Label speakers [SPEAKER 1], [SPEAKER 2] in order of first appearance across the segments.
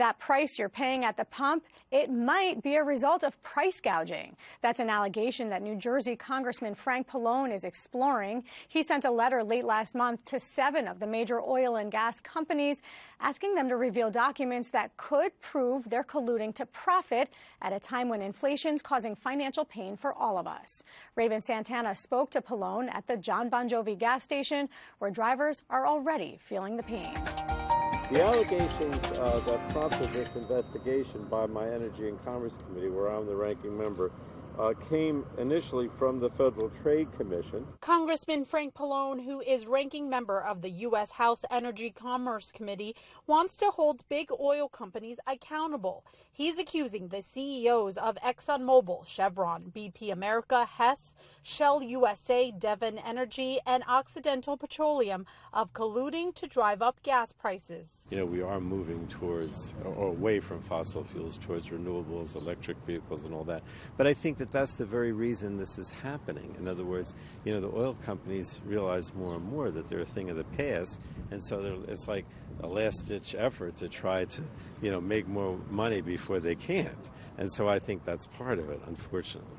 [SPEAKER 1] That price you're paying at the pump, it might be a result of price gouging. That's an allegation that New Jersey Congressman Frank Pallone is exploring. He sent a letter late last month to 7 of the major oil and gas companies, asking them to reveal documents that could prove they're colluding to profit at a time when inflation's causing financial pain for all of us. Raven Santana spoke to Pallone at the John Bon Jovi gas station, where drivers are already feeling the pain.
[SPEAKER 2] The allegations that prompted this investigation by my Energy and Commerce Committee, where I'm the ranking member, came initially from the Federal Trade Commission.
[SPEAKER 3] Congressman Frank Pallone, who is ranking member of the U.S. House Energy Commerce Committee, wants to hold big oil companies accountable. He's accusing the CEOs of ExxonMobil, Chevron, BP America, Hess, Shell USA, Devon Energy, and Occidental Petroleum of colluding to drive up gas prices.
[SPEAKER 2] You know, we are moving towards, or away from fossil fuels, towards renewables, electric vehicles, and all that. But I think that that's the very reason this is happening. In other words, you know, the oil companies realize more and more that they're a thing of the past, and so it's like a last-ditch effort to try to, you know, make more money before they can't. And so I think that's part of it, unfortunately.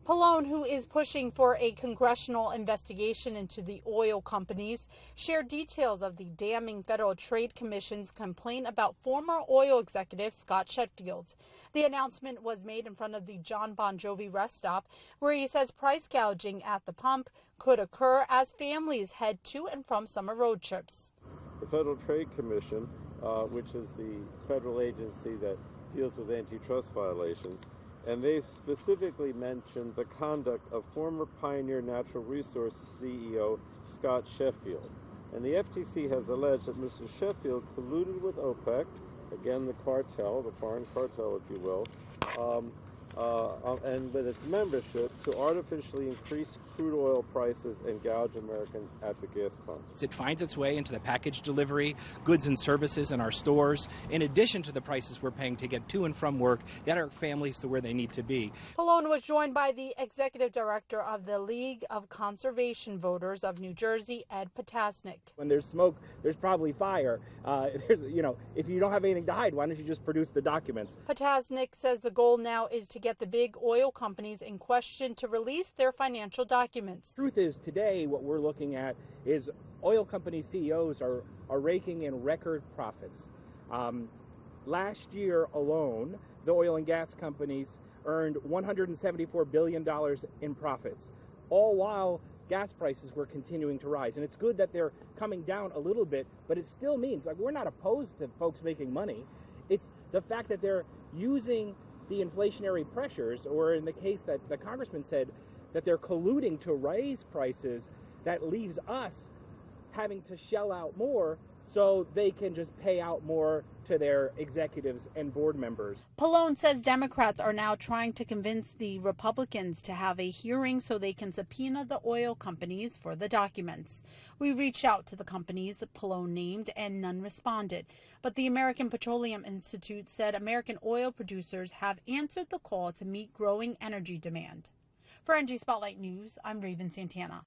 [SPEAKER 3] Pallone, who is pushing for a congressional investigation into the oil companies, shared details of the damning Federal Trade Commission's complaint about former oil executive Scott Sheffield. The announcement was made in front of the John Bon Jovi rest stop, where he says price gouging at the pump could occur as families head to and from summer road trips.
[SPEAKER 2] The Federal Trade Commission, which is the federal agency that deals with antitrust violations, and they specifically mentioned the conduct of former Pioneer Natural Resources CEO Scott Sheffield. And the FTC has alleged that Mr. Sheffield colluded with OPEC, again the cartel, the foreign cartel if you will, and with its membership to artificially increase crude oil prices and gouge Americans at the gas pump.
[SPEAKER 4] It finds its way into the package delivery, goods and services in our stores, in addition to the prices we're paying to get to and from work, get our families to where they need to be.
[SPEAKER 3] Pallone was joined by the executive director of the League of Conservation Voters of New Jersey, Ed Potasnik.
[SPEAKER 5] When there's smoke, there's probably fire. If you don't have anything to hide, why don't you just produce the documents?
[SPEAKER 3] Potasnik says the goal now is to get the big oil companies in question to release their financial documents.
[SPEAKER 5] Truth is, today what we're looking at is oil company CEOs are raking in record profits. Last year alone, the oil and gas companies earned $174 billion in profits, all while gas prices were continuing to rise. And it's good that they're coming down a little bit, but it still means, like, we're not opposed to folks making money. It's the fact that they're using the inflationary pressures, or in the case that the congressman said, that they're colluding to raise prices, that leaves us having to shell out more so they can just pay out more to their executives and board members.
[SPEAKER 3] Pallone says Democrats are now trying to convince the Republicans to have a hearing so they can subpoena the oil companies for the documents. We reached out to the companies Pallone named and none responded. But the American Petroleum Institute said American oil producers have answered the call to meet growing energy demand. For NG Spotlight News, I'm Raven Santana.